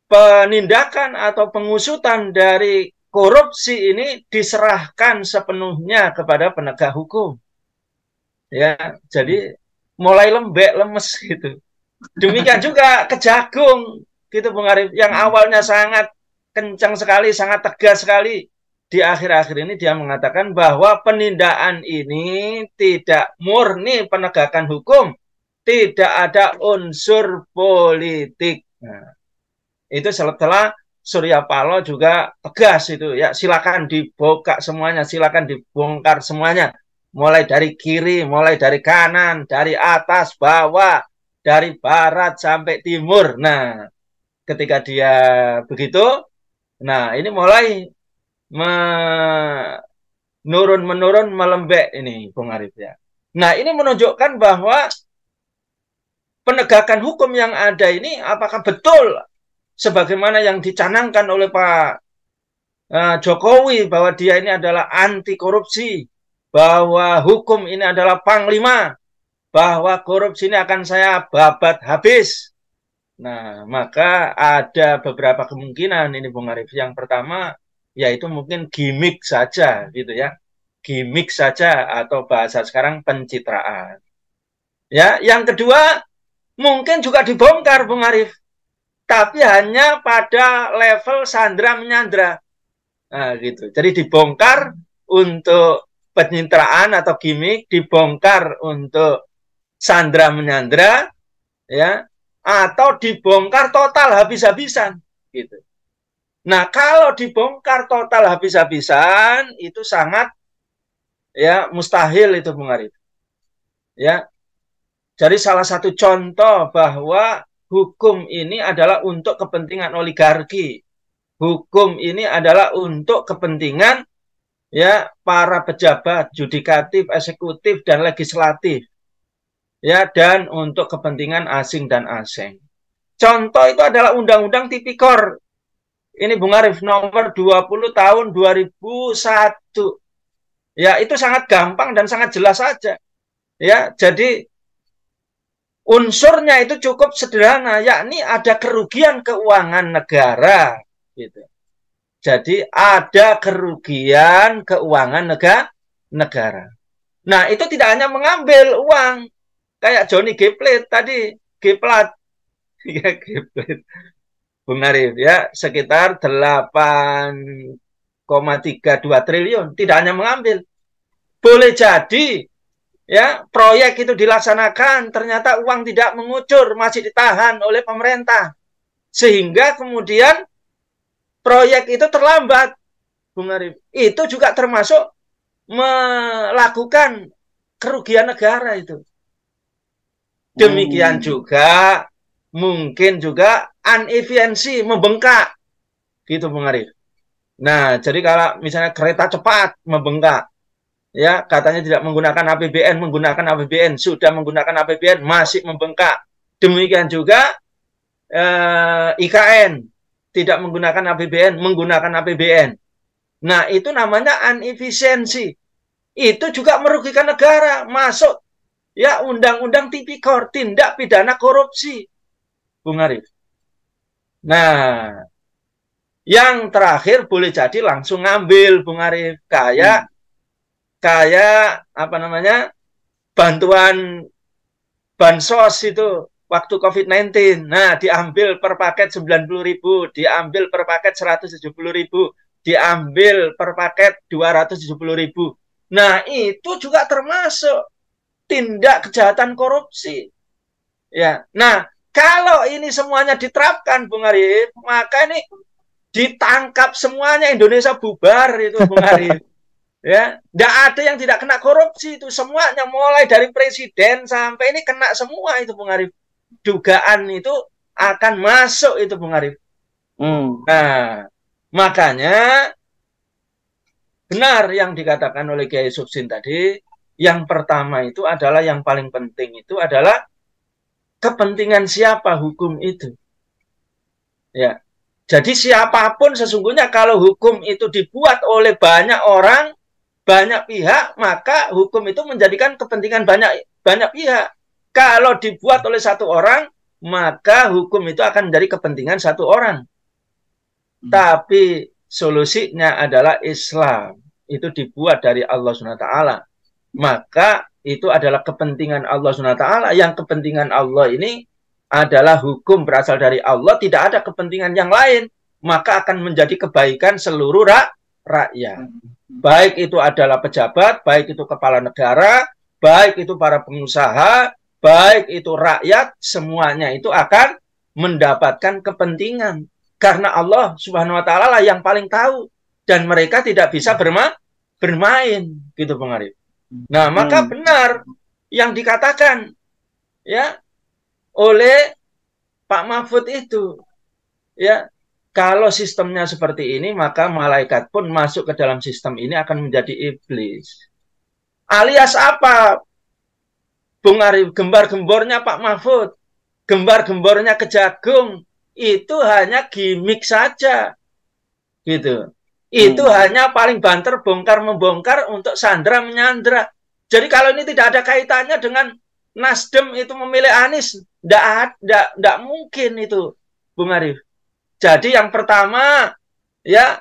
penindakan atau pengusutan dari korupsi ini diserahkan sepenuhnya kepada penegak hukum. Ya, jadi mulai lembek, lemes gitu. Demikian juga Kejagung gitu Bung Arif, yang awalnya sangat kencang sekali, sangat tegas sekali di akhir-akhir ini dia mengatakan bahwa penindakan ini tidak murni penegakan hukum, tidak ada unsur politik. Nah, itu setelah Surya Paloh juga tegas itu ya, silakan dibuka semuanya, silakan dibongkar semuanya, mulai dari kiri, mulai dari kanan, dari atas, bawah, dari barat sampai timur. Nah, ketika dia begitu, nah ini mulai menurun melembek ini Bung Arif ya. Nah, ini menunjukkan bahwa penegakan hukum yang ada ini apakah betul sebagaimana yang dicanangkan oleh Pak Jokowi bahwa dia ini adalah anti korupsi, bahwa hukum ini adalah panglima, bahwa korupsi ini akan saya babat habis. Nah, maka ada beberapa kemungkinan ini Bung Arif. Yang pertama, yaitu mungkin gimmick saja gitu ya. Gimmick saja atau bahasa sekarang pencitraan. Ya, yang kedua, mungkin juga dibongkar Bung Arif. Tapi hanya pada level sandra menyandra. Nah, gitu. Jadi dibongkar untuk pencitraan atau gimmick, dibongkar untuk sandra menyandra, ya, atau dibongkar total habis-habisan, gitu. Nah, kalau dibongkar total habis-habisan itu sangat ya mustahil itu Bung Arif. Ya. Jadi salah satu contoh bahwa hukum ini adalah untuk kepentingan oligarki. Hukum ini adalah untuk kepentingan ya para pejabat yudikatif, eksekutif dan legislatif. Ya, dan untuk kepentingan asing dan asing. Contoh itu adalah Undang-Undang Tipikor. Ini Bung Arif nomor 20 tahun 2001. Ya, itu sangat gampang dan sangat jelas saja. Ya, jadi unsurnya itu cukup sederhana, yakni ada kerugian keuangan negara gitu. Jadi ada kerugian keuangan negara. Nah, itu tidak hanya mengambil uang kayak Johnny G. Plate tadi, G. Plate. Ya, G. Plate. Bung Arif ya, sekitar 8,32 triliun, tidak hanya mengambil. Boleh jadi ya, proyek itu dilaksanakan, ternyata uang tidak mengucur, masih ditahan oleh pemerintah. Sehingga kemudian proyek itu terlambat, Bung Arif. Itu juga termasuk melakukan kerugian negara itu. Demikian juga, mungkin juga inefisiensi, membengkak. Gitu, Bung Arif. Nah, jadi kalau misalnya kereta cepat membengkak, ya katanya tidak menggunakan APBN, sudah menggunakan APBN masih membengkak. Demikian juga IKN tidak menggunakan APBN, menggunakan APBN. Nah, itu namanya inefisiensi. Itu juga merugikan negara, masuk ya Undang-Undang Tipikor, tindak pidana korupsi, Bung Arif. Nah, yang terakhir boleh jadi langsung ngambil, Bung Arif, kayak apa namanya, bantuan bansos itu waktu COVID-19. Nah, diambil per paket 90.000, diambil per paket 170.000, diambil per paket 270.000. Nah, itu juga termasuk tindak kejahatan korupsi. Ya. Nah, kalau ini semuanya diterapkan, Bung Arif, maka ini ditangkap semuanya, Indonesia bubar itu, Bung Arif. Ya, tidak ada yang tidak kena korupsi itu, semuanya mulai dari presiden sampai ini kena semua itu, Bung Arif. Dugaan itu akan masuk itu, Bung Arif. Nah, makanya benar yang dikatakan oleh Kiai Subsin tadi. Yang pertama itu adalah yang paling penting itu adalah kepentingan siapa hukum itu. Ya. Jadi siapapun sesungguhnya kalau hukum itu dibuat oleh banyak orang, banyak pihak, maka hukum itu menjadikan kepentingan banyak pihak. Kalau dibuat oleh satu orang, maka hukum itu akan menjadi kepentingan satu orang. Tapi solusinya adalah Islam. Itu dibuat dari Allah SWT. Maka itu adalah kepentingan Allah SWT. Yang kepentingan Allah ini adalah hukum berasal dari Allah, tidak ada kepentingan yang lain. Maka akan menjadi kebaikan seluruh rakyat. Baik itu adalah pejabat, baik itu kepala negara, baik itu para pengusaha, baik itu rakyat, semuanya itu akan mendapatkan kepentingan. Karena Allah Subhanahu wa Ta'ala lah yang paling tahu, dan mereka tidak bisa bermain, gitu Bung Arif. Nah, maka benar yang dikatakan ya oleh Pak Mahfud itu, ya, kalau sistemnya seperti ini, maka malaikat pun masuk ke dalam sistem ini akan menjadi iblis. Alias apa, Bung Arif? Gembar-gembornya Pak Mahfud, gembar-gembornya Kejagung, itu hanya gimmick saja, gitu. Itu hanya paling banter bongkar-membongkar untuk sandra menyandra. Jadi kalau ini tidak ada kaitannya dengan Nasdem itu memilih Anies, tidak mungkin itu, Bung Arif. Jadi yang pertama, ya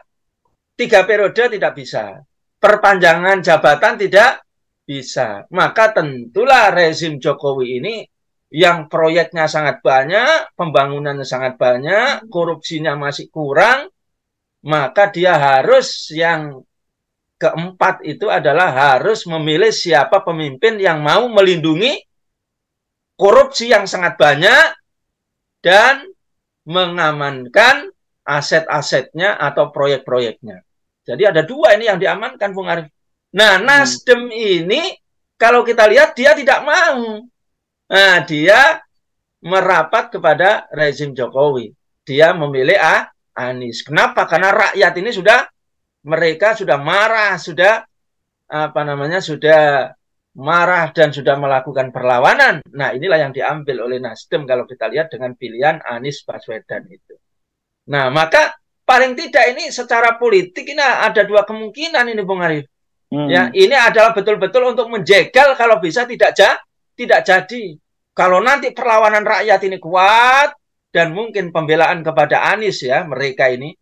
3 periode tidak bisa, perpanjangan jabatan tidak bisa. Maka tentulah rezim Jokowi ini yang proyeknya sangat banyak, pembangunannya sangat banyak, korupsinya masih kurang, maka dia harus yang keempat itu adalah harus memilih siapa pemimpin yang mau melindungi korupsi yang sangat banyak dan mengamankan aset-asetnya atau proyek-proyeknya. Jadi ada 2 ini yang diamankan, Bung Arif. Nah, Nasdem ini kalau kita lihat dia tidak mau. Nah, dia merapat kepada rezim Jokowi. Dia memilih Anies. Kenapa? Karena rakyat ini mereka sudah marah, sudah marah dan sudah melakukan perlawanan. Nah, inilah yang diambil oleh Nasdem kalau kita lihat dengan pilihan Anies Baswedan itu. Nah, maka paling tidak ini secara politik ini ada 2 kemungkinan ini, Bung Arif. Ya, ini adalah betul-betul untuk menjegal kalau bisa tidak jadi. Kalau nanti perlawanan rakyat ini kuat dan mungkin pembelaan kepada Anies, ya, mereka ini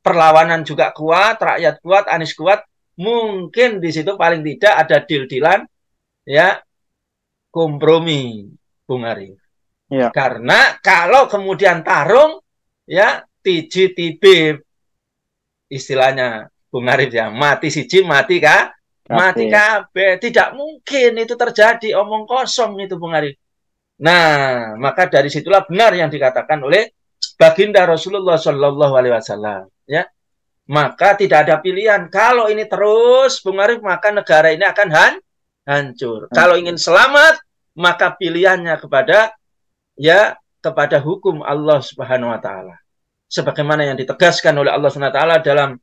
perlawanan juga kuat, rakyat kuat, Anies kuat, mungkin di situ paling tidak ada deal-dealan, ya, kompromi, Bung Arif. Ya. Karena kalau kemudian tarung, ya, tiji-tibib, istilahnya Bung Arif, ya, mati siji, mati kabeh. Tidak mungkin itu terjadi, omong kosong itu, Bung Arif. Nah, maka dari situlah benar yang dikatakan oleh baginda Rasulullah Shallallahu Alaihi Wasallam, ya. Maka tidak ada pilihan. Kalau ini terus, Bung Arif, maka negara ini akan hancur. Kalau ingin selamat, maka pilihannya kepada hukum Allah Subhanahu Wa Taala. Sebagaimana yang ditegaskan oleh Allah Subhanahu Wa Taala dalam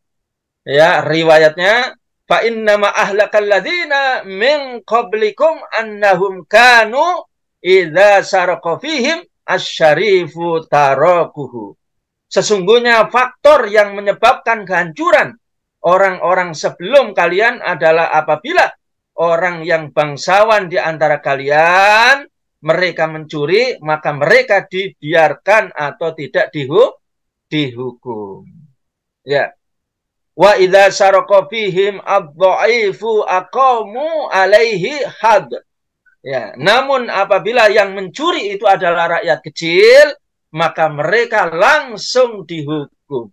riwayatnya, fa innama ahlakal ladzina min qablikum annahum kanu idza sarqa fihim asyarifu tarakuhu. Sesungguhnya faktor yang menyebabkan kehancuran orang-orang sebelum kalian adalah apabila orang yang bangsawan di antara kalian mereka mencuri, maka mereka dibiarkan atau tidak dihukum. Ya. Wa idza sarqa fihim ad-dha'ifu aqamu alaihi had. Ya, namun apabila yang mencuri itu adalah rakyat kecil, maka mereka langsung dihukum.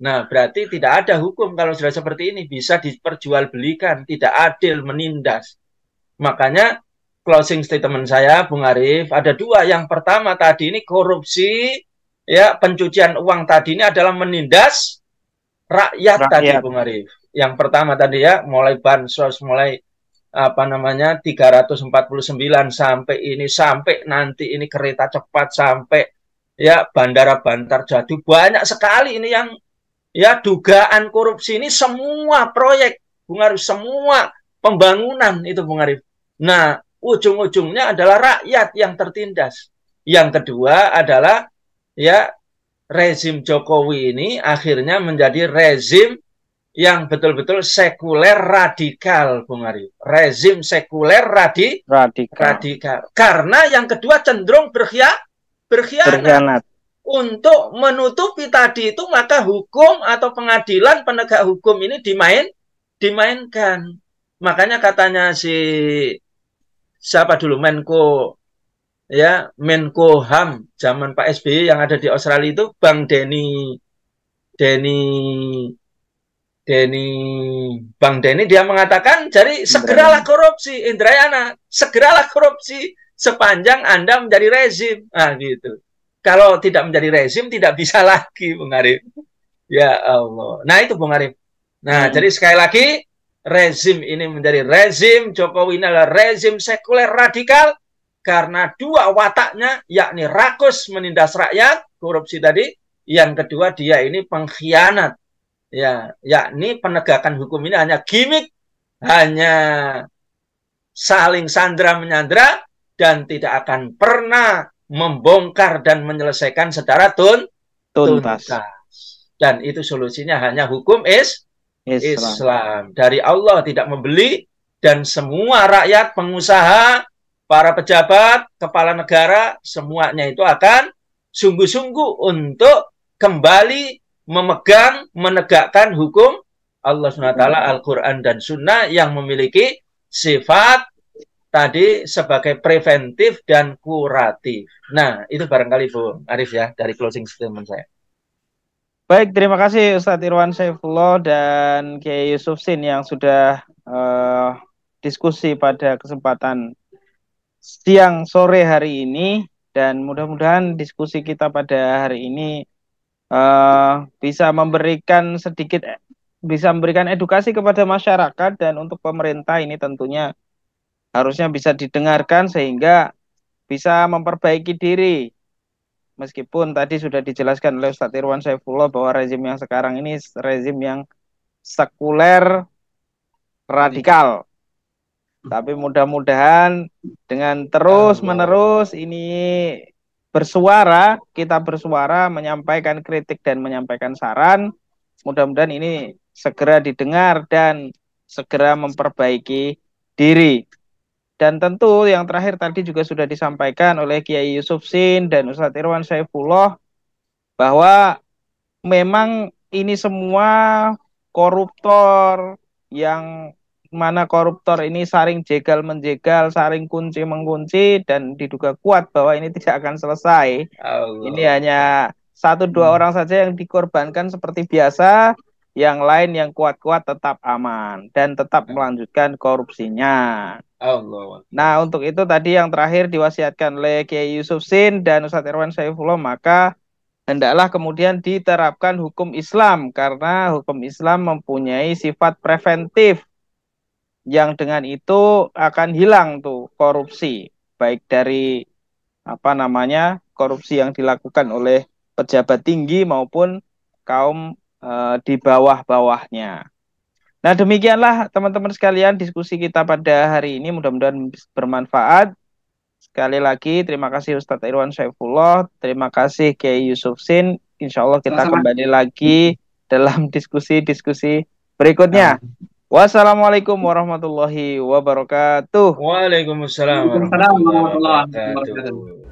Nah, berarti tidak ada hukum kalau sudah seperti ini, bisa diperjualbelikan, tidak adil, menindas. Makanya closing statement saya, Bung Arif, ada 2. Yang pertama tadi ini korupsi, ya, pencucian uang tadi ini adalah menindas rakyat. Tadi, Bung Arif. Yang pertama tadi, ya, mulai bansos, mulai 349 sampai nanti ini kereta cepat, sampai, ya, bandara Bantar Jadu, banyak sekali ini yang, ya, dugaan korupsi ini, semua proyek, Bung Arif, semua pembangunan itu, Bung Arif. Nah, ujung-ujungnya adalah rakyat yang tertindas. Yang kedua adalah, ya, rezim Jokowi ini akhirnya menjadi rezim yang betul-betul sekuler radikal, Bung Arif. Rezim sekuler radikal. Karena yang kedua cenderung berkhianat. Untuk menutupi tadi itu, maka hukum atau pengadilan penegak hukum ini dimainkan. Makanya katanya siapa dulu, Menko HAM zaman Pak SBY yang ada di Australia itu, Bang Denny Denny, Bang Denny dia mengatakan, jadi segeralah korupsi, Indrayana, segeralah korupsi sepanjang Anda menjadi rezim. Nah, gitu. Kalau tidak menjadi rezim, tidak bisa lagi, Bung Arif. Ya Allah. Nah, itu Bung Arif. Nah, jadi sekali lagi, rezim ini menjadi rezim, Jokowi ini adalah rezim sekuler radikal, karena dua wataknya, yakni rakus menindas rakyat, korupsi tadi, yang kedua dia ini pengkhianat. Ya, yakni penegakan hukum ini hanya gimmick, hanya saling sandra menyandra, dan tidak akan pernah membongkar dan menyelesaikan secara tuntas. Dan itu solusinya hanya hukum Islam. Dari Allah tidak membeli, dan semua rakyat, pengusaha, para pejabat, kepala negara, semuanya itu akan sungguh-sungguh untuk kembali memegang, menegakkan hukum Allah SWT, Al-Quran dan Sunnah yang memiliki sifat tadi sebagai preventif dan kuratif. Nah, itu barangkali Bung Arif ya, dari closing statement saya. Baik, terima kasih Ustadz Irwan Saifullah dan Kiai Yusuf Sin yang sudah diskusi pada kesempatan siang sore hari ini, dan mudah-mudahan diskusi kita pada hari ini bisa memberikan edukasi kepada masyarakat, dan untuk pemerintah ini tentunya harusnya bisa didengarkan sehingga bisa memperbaiki diri. Meskipun tadi sudah dijelaskan oleh Ustadz Irwan Saifullah bahwa rezim yang sekarang ini rezim yang sekuler radikal. Tapi mudah-mudahan dengan terus-menerus ini kita bersuara, menyampaikan kritik dan menyampaikan saran, mudah-mudahan ini segera didengar dan segera memperbaiki diri. Dan tentu yang terakhir tadi juga sudah disampaikan oleh Kiai Yusuf Sin dan Ustadz Irwan Saifullah bahwa memang ini semua koruptor, yang mana koruptor ini saling jegal menjegal, saling kunci mengunci, dan diduga kuat bahwa ini tidak akan selesai. Allah. Ini hanya 1-2 orang saja yang dikorbankan seperti biasa, yang lain yang kuat-kuat tetap aman dan tetap melanjutkan korupsinya. Allah. Nah, untuk itu tadi yang terakhir diwasiatkan oleh Kiai Yusuf Sin dan Ustadz Irwan Saifullah, maka hendaklah kemudian diterapkan hukum Islam, karena hukum Islam mempunyai sifat preventif, yang dengan itu akan hilang tuh korupsi, baik dari korupsi yang dilakukan oleh pejabat tinggi maupun kaum di bawah-bawahnya. Nah, demikianlah teman-teman sekalian diskusi kita pada hari ini, mudah-mudahan bermanfaat. Sekali lagi terima kasih Ustadz Irwan Saifullah, terima kasih Kiai Yusuf Sin. Insya Allah kita kembali lagi dalam diskusi-diskusi berikutnya. Wassalamualaikum warahmatullahi wabarakatuh. Waalaikumsalam warahmatullahi wabarakatuh.